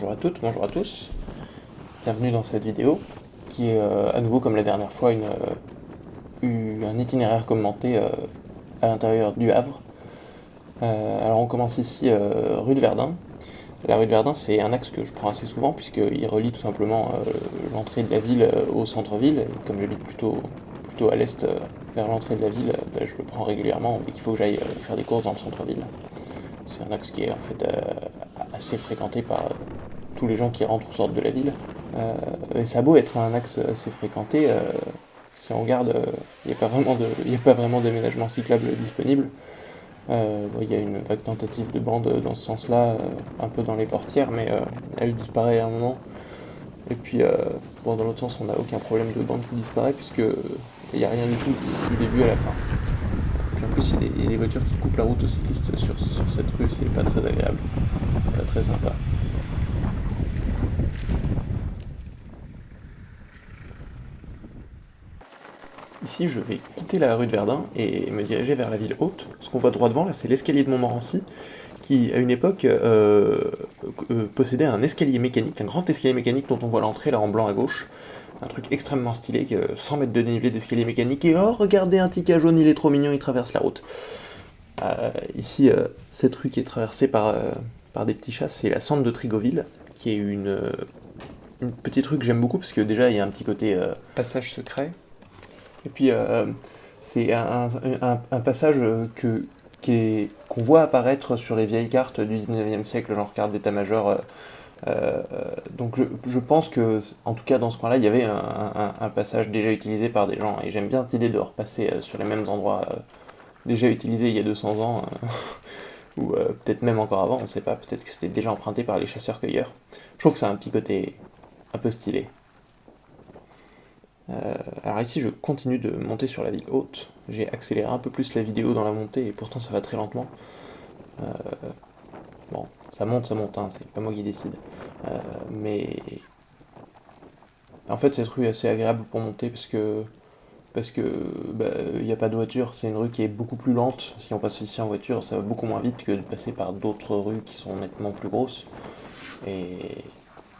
bonjour à toutes, bonjour à tous. Bienvenue dans cette vidéo qui est à nouveau comme la dernière fois un itinéraire commenté à l'intérieur du Havre. Alors on commence ici rue de Verdun. La rue de Verdun, c'est un axe que je prends assez souvent puisqu'il relie tout simplement l'entrée de la ville au centre-ville. Et comme j'habite plutôt à l'est vers l'entrée de la ville, je le prends régulièrement dès qu'il faut que j'aille faire des courses dans le centre-ville. C'est un axe qui est en fait assez fréquenté par tous les gens qui rentrent ou sortent de la ville. Et ça a beau être un axe assez fréquenté, si on regarde, il n'y a pas vraiment d'aménagement cyclable disponible. Il y a une vague tentative de bande dans ce sens-là, un peu dans les portières, mais elle disparaît à un moment. Et puis, dans l'autre sens, on n'a aucun problème de bande qui disparaît, puisque il n'y a rien du tout du début à la fin. Puis en plus, il y a des voitures qui coupent la route aux cyclistes sur cette rue, c'est pas très agréable, pas très sympa. Ici, je vais quitter la rue de Verdun et me diriger vers la ville haute. Ce qu'on voit droit devant, là, c'est l'escalier de Montmorency, qui, à une époque, possédait un escalier mécanique, un grand escalier mécanique dont on voit l'entrée, là, en blanc à gauche. Un truc extrêmement stylé, 100 mètres de dénivelé d'escalier mécanique, et oh, regardez un ticket jaune, il est trop mignon, il traverse la route. Ici, cette rue qui est traversée par des petits chats, c'est la Sente de Trigoville, qui est une petite rue que j'aime beaucoup, parce que déjà, il y a un petit côté passage secret. Et puis, c'est un passage qu'on voit apparaître sur les vieilles cartes du 19e siècle, genre carte d'état-major. Donc je pense que, en tout cas dans ce coin-là, il y avait un passage déjà utilisé par des gens, et j'aime bien cette idée de repasser sur les mêmes endroits déjà utilisés il y a 200 ans, ou peut-être même encore avant, on ne sait pas, peut-être que c'était déjà emprunté par les chasseurs-cueilleurs. Je trouve que ça a un petit côté un peu stylé. Alors ici, je continue de monter sur la ville haute. J'ai accéléré un peu plus la vidéo dans la montée, et pourtant ça va très lentement. Bon, ça monte, hein, c'est pas moi qui décide. Mais en fait, cette rue est assez agréable pour monter parce que il n'y a pas de voiture. C'est une rue qui est beaucoup plus lente. Si on passe ici en voiture, ça va beaucoup moins vite que de passer par d'autres rues qui sont nettement plus grosses. Et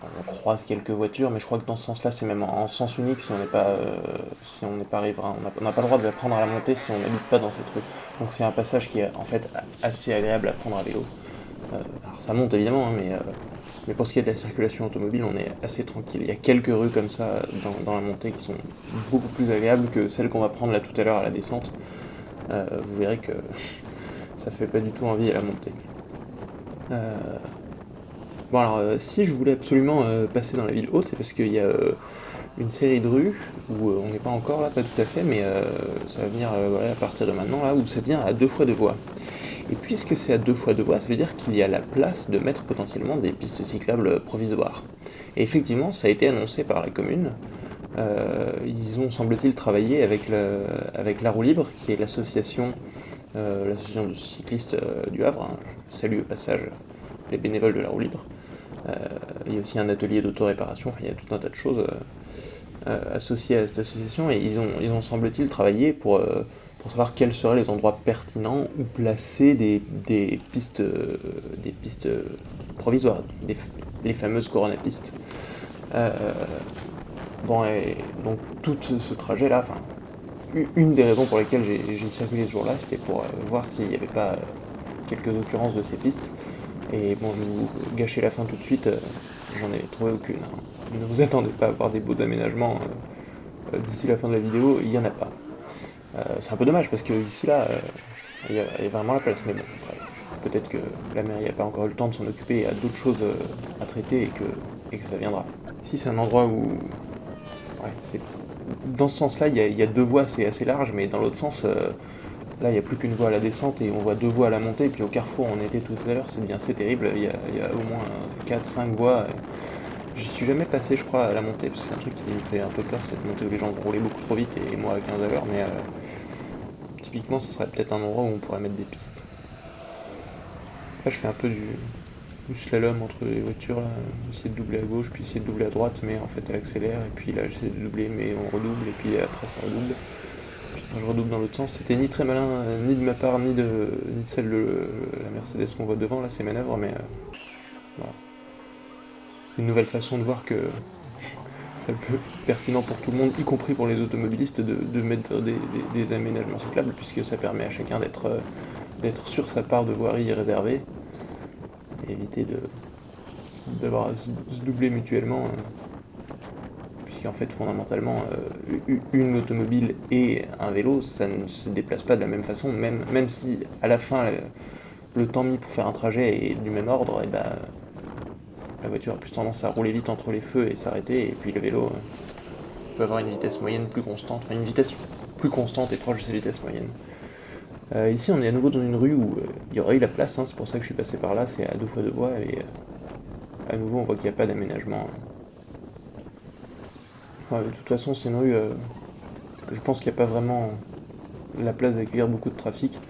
on croise quelques voitures, mais je crois que dans ce sens-là, c'est même en sens unique si on n'est pas riverain. On n'a pas le droit de la prendre à la montée si on n'habite pas dans cette rue. Donc c'est un passage qui est en fait assez agréable à prendre à vélo. Alors ça monte évidemment, hein, mais pour ce qui est de la circulation automobile, on est assez tranquille. Il y a quelques rues comme ça dans la montée qui sont beaucoup plus agréables que celles qu'on va prendre là tout à l'heure à la descente. Vous verrez que ça fait pas du tout envie à la montée. Bon alors, si je voulais absolument passer dans la ville haute, c'est parce qu'il y a une série de rues où on n'est pas encore là, pas tout à fait, mais ça va venir voilà, à partir de maintenant, là, où ça devient à 2 fois 2 voies. Et puisque c'est à 2 fois 2 voies, ça veut dire qu'il y a la place de mettre potentiellement des pistes cyclables provisoires. Et effectivement, ça a été annoncé par la commune. Ils ont, semble-t-il, travaillé avec la Roue Libre, qui est l'association de cyclistes du Havre. Hein. Je salue au passage les bénévoles de la Roue Libre. Il y a aussi un atelier d'autoréparation, enfin il y a tout un tas de choses associées à cette association, et ils ont semble-t-il travaillé pour savoir quels seraient les endroits pertinents où placer des pistes provisoires, les fameuses coronapistes. Bon, et donc tout ce trajet-là, enfin, une des raisons pour lesquelles j'ai circulé ce jour-là, c'était pour voir s'il n'y avait pas quelques occurrences de ces pistes. Et bon, je vais vous gâcher la fin tout de suite, j'en ai trouvé aucune. Hein. Ne vous attendez pas à voir des beaux aménagements d'ici la fin de la vidéo, il n'y en a pas. C'est un peu dommage parce que ici là, il y a vraiment la place, mais bon, après, peut-être que la mairie n'a pas encore eu le temps de s'en occuper et a d'autres choses à traiter et que ça viendra. Ici c'est un endroit où, ouais, dans ce sens-là, il y a 2 voies, c'est assez large, mais dans l'autre sens, là, il n'y a plus qu'une voie à la descente et on voit 2 voies à la montée. Et puis au carrefour, on était tout à l'heure, c'est bien, c'est terrible. Il y a au moins 4-5 voies. J'y suis jamais passé, je crois, à la montée, parce que c'est un truc qui me fait un peu peur, cette montée où les gens vont rouler beaucoup trop vite et moi à 15 à l'heure. Mais typiquement, ce serait peut-être un endroit où on pourrait mettre des pistes. Là, je fais un peu du slalom entre les voitures, là. Essayer de doubler à gauche, puis essayer de doubler à droite, mais en fait, elle accélère. Et puis là, j'essaie de doubler, mais on redouble, et puis après, ça redouble. Quand je redouble dans l'autre sens, c'était ni très malin, ni de ma part, ni de celle de la Mercedes qu'on voit devant, là, ces manœuvres, mais voilà. une nouvelle façon de voir que ça peut être pertinent pour tout le monde, y compris pour les automobilistes, de mettre des aménagements cyclables, puisque ça permet à chacun d'être sur sa part de voirie réservée, et éviter d'avoir à se doubler mutuellement, puisqu'en fait fondamentalement une automobile et un vélo ça ne se déplace pas de la même façon, même si à la fin le temps mis pour faire un trajet est du même ordre, et bah, la voiture a plus tendance à rouler vite entre les feux et s'arrêter, et puis le vélo peut avoir une vitesse moyenne plus constante, enfin une vitesse plus constante et proche de sa vitesse moyenne. Ici on est à nouveau dans une rue où il y aurait eu la place, hein, c'est pour ça que je suis passé par là, c'est à 2 fois 2 voies, et à nouveau on voit qu'il n'y a pas d'aménagement. Ouais, de toute façon c'est une rue, je pense qu'il n'y a pas vraiment la place d'accueillir beaucoup de trafic.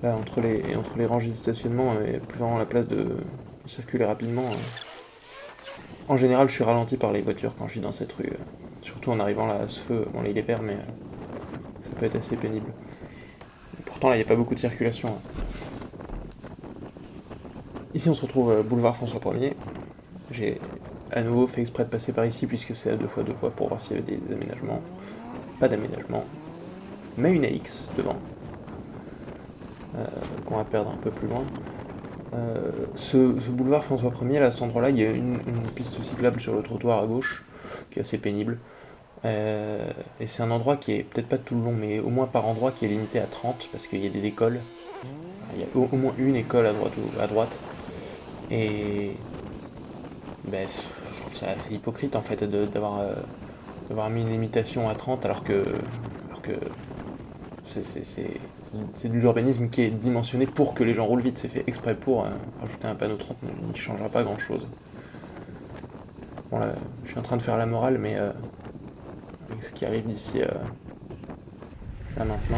Là, entre les rangées de stationnement, il n'y a plus vraiment la place de circuler rapidement. En général, je suis ralenti par les voitures quand je suis dans cette rue. Surtout en arrivant là à ce feu. Bon, là, il est vert, mais ça peut être assez pénible. Et pourtant, là, il n'y a pas beaucoup de circulation. Ici, on se retrouve boulevard François 1er. J'ai à nouveau fait exprès de passer par ici, puisque c'est à 2 fois 2 voies pour voir s'il y avait des aménagements. Pas d'aménagement. Mais une AX devant. Qu'on va perdre un peu plus loin. Ce boulevard François 1er, là, à cet endroit-là, il y a une piste cyclable sur le trottoir à gauche, qui est assez pénible. Et c'est un endroit qui est peut-être pas tout le long, mais au moins par endroit qui est limité à 30, parce qu'il y a des écoles. Il y a au moins une école à droite. Et ben, je trouve ça assez hypocrite en fait d'avoir mis une limitation à 30 alors que c'est de l'urbanisme qui est dimensionné pour que les gens roulent vite, c'est fait exprès pour. Rajouter un panneau 30 ne changera pas grand chose. Bon là, je suis en train de faire la morale, mais avec ce qui arrive d'ici là maintenant.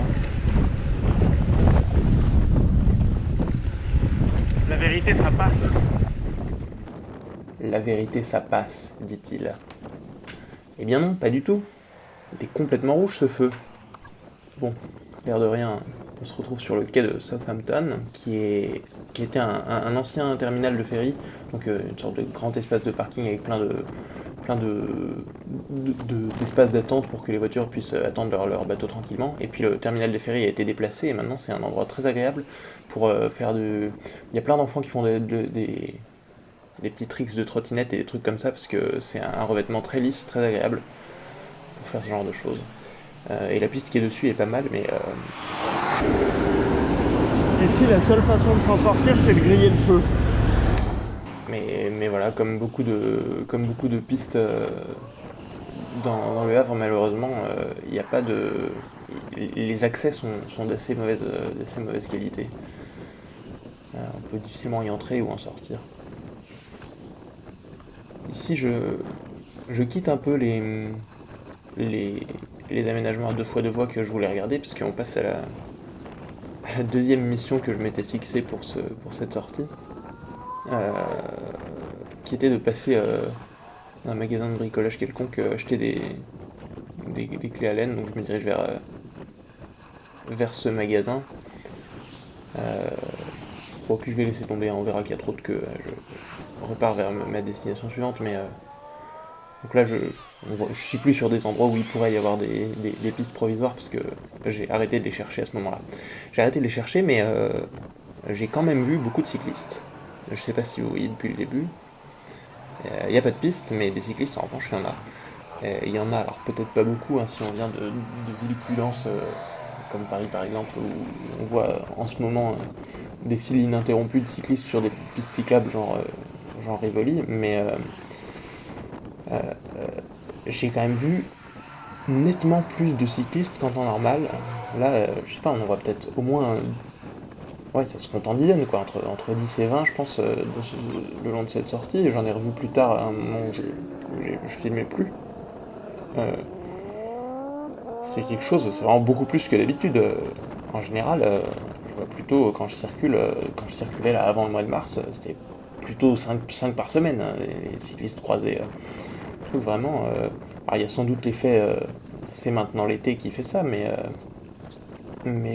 La vérité, ça passe. La vérité, ça passe, dit-il. Eh bien non, pas du tout. Il était complètement rouge ce feu. Bon, l'air de rien, on se retrouve sur le quai de Southampton, qui était un ancien terminal de ferry, donc une sorte de grand espace de parking avec plein d'espaces d'attente pour que les voitures puissent attendre leur bateau tranquillement. Et puis le terminal de ferry a été déplacé, et maintenant c'est un endroit très agréable pour faire du... Il y a plein d'enfants qui font des petits tricks de trottinette et des trucs comme ça, parce que c'est un revêtement très lisse, très agréable pour faire ce genre de choses. Et la piste qui est dessus est pas mal, mais Ici, la seule façon de s'en sortir, c'est de griller le feu. mais voilà, comme beaucoup de pistes dans le Havre, malheureusement, il n'y a pas de... Les accès sont d'assez mauvaise qualité. On peut difficilement y entrer ou en sortir. Ici, je quitte un peu les aménagements à 2 fois 2 voies que je voulais regarder, puisqu'on passe à la deuxième mission que je m'étais fixée pour cette sortie, qui était de passer dans un magasin de bricolage quelconque, acheter des clés Allen, donc je me dirige vers ce magasin. Bon, puis je vais laisser tomber, on verra qu'il y a trop de queue, je repars vers ma destination suivante, mais donc là je suis plus sur des endroits où il pourrait y avoir des pistes provisoires, parce que j'ai arrêté de les chercher à ce moment-là. J'ai arrêté de les chercher, mais j'ai quand même vu beaucoup de cyclistes. Je sais pas si vous voyez depuis le début. Il n'y a pas de piste, mais des cyclistes en revanche il y en a. Il y en a, alors peut-être pas beaucoup, hein, si on vient de villes plus denses, comme Paris par exemple, où on voit en ce moment des files ininterrompues de cyclistes sur des pistes cyclables genre Rivoli, mais j'ai quand même vu nettement plus de cyclistes qu'en temps normal. Là, je sais pas, on en voit peut-être au moins... Ouais, ça se compte en dizaines, quoi, entre 10 et 20, je pense, le long de cette sortie. J'en ai revu plus tard, à un moment où je filmais plus. Euh, c'est quelque chose, c'est vraiment beaucoup plus que d'habitude. En général, je vois plutôt, quand je circulais là avant le mois de mars, c'était plutôt 5 par semaine, hein, les cyclistes croisés. Je trouve vraiment... alors il y a sans doute l'effet, c'est maintenant l'été qui fait ça, mais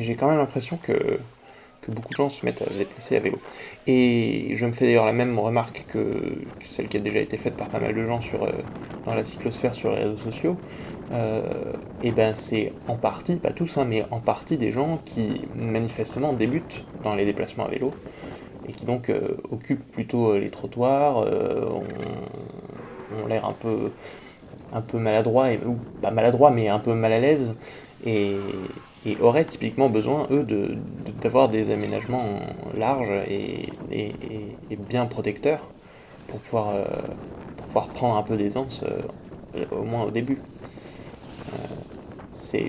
j'ai quand même l'impression que que beaucoup de gens se mettent à se déplacer à vélo. Et je me fais d'ailleurs la même remarque que celle qui a déjà été faite par pas mal de gens dans la cyclosphère sur les réseaux sociaux. Et ben c'est en partie, pas tous, hein, mais en partie des gens qui manifestement débutent dans les déplacements à vélo et qui donc occupent plutôt les trottoirs, ont l'air un peu maladroits, ou pas maladroits, mais un peu mal à l'aise, et, et auraient typiquement besoin, eux, d'avoir des aménagements larges et bien protecteurs pour pouvoir prendre un peu d'aisance, au moins au début. C'est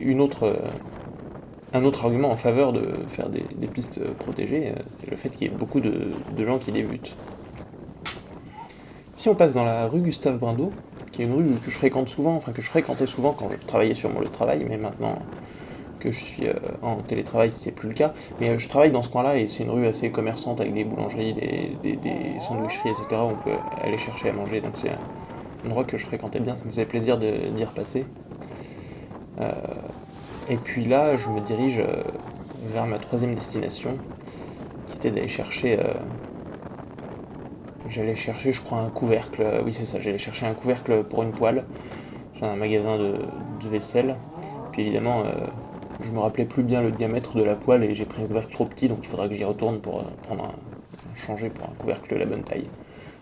un autre argument en faveur de faire des pistes protégées, c'est le fait qu'il y ait beaucoup de gens qui débutent. Si on passe dans la rue Gustave Brindot, qui est une rue que je fréquente souvent, enfin que je fréquentais souvent quand je travaillais sur mon lieu de travail, mais maintenant que je suis en télétravail, c'est plus le cas. Mais je travaille dans ce coin-là et c'est une rue assez commerçante avec des boulangeries, des sandwicheries, etc. où on peut aller chercher à manger. Donc c'est un endroit que je fréquentais bien, ça me faisait plaisir d'y repasser. Euh, et puis là, je me dirige vers ma troisième destination, qui était d'aller chercher j'allais chercher, je crois, un couvercle. Oui, c'est ça, j'allais chercher un couvercle pour une poêle. J'ai un magasin de vaisselle. Puis évidemment, je me rappelais plus bien le diamètre de la poêle et j'ai pris un couvercle trop petit, donc il faudra que j'y retourne pour changer pour un couvercle de la bonne taille.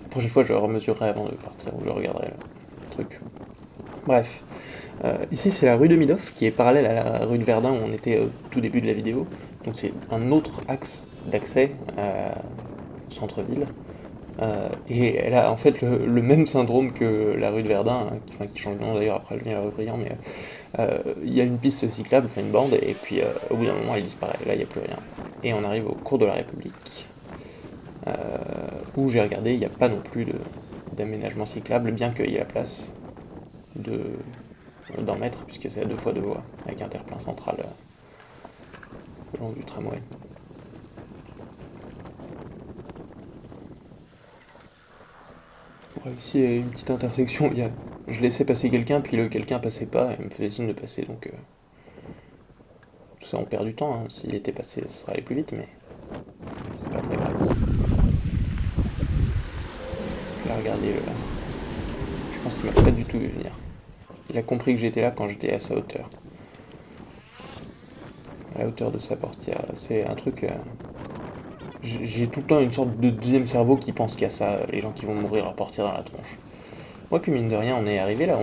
La prochaine fois, je remesurerai avant de partir, ou je regarderai le truc. Bref. Ici, c'est la rue de Midoff, qui est parallèle à la rue de Verdun où on était au tout début de la vidéo. Donc c'est un autre axe d'accès au centre-ville. Et elle a en fait le même syndrome que la rue de Verdun, hein, qui change de nom d'ailleurs, après elle devient la rue Briand, mais il y a une piste cyclable, enfin une bande, et puis au bout d'un moment elle disparaît, là il n'y a plus rien. Et on arrive au cours de la République, euh, où j'ai regardé, il n'y a pas non plus d'aménagement cyclable, bien qu'il y ait la place d'en mettre, puisque c'est à 2x2 voies, avec un terre-plein central le long du tramway. Ici, il y a une petite intersection, je laissais passer quelqu'un, puis le quelqu'un passait pas, et me faisait signe de passer, donc ça on perd du temps, hein. S'il était passé, ça serait allé plus vite, mais c'est pas très grave. Puis là, regardez, je pense qu'il m'a pas du tout vu venir. Il a compris que j'étais là quand j'étais à sa hauteur. À la hauteur de sa portière, c'est un truc... j'ai tout le temps une sorte de deuxième cerveau qui pense qu'il y a ça, les gens qui vont m'ouvrir leur portière dans la tronche. Ouais, puis mine de rien, on est arrivé là,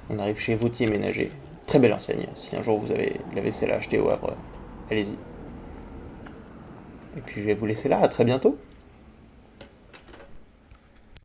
on arrive chez Vautier Ménager. Très belle enseigne, si un jour vous avez de la vaisselle à acheter au Havre, allez-y. Et puis je vais vous laisser là, à très bientôt.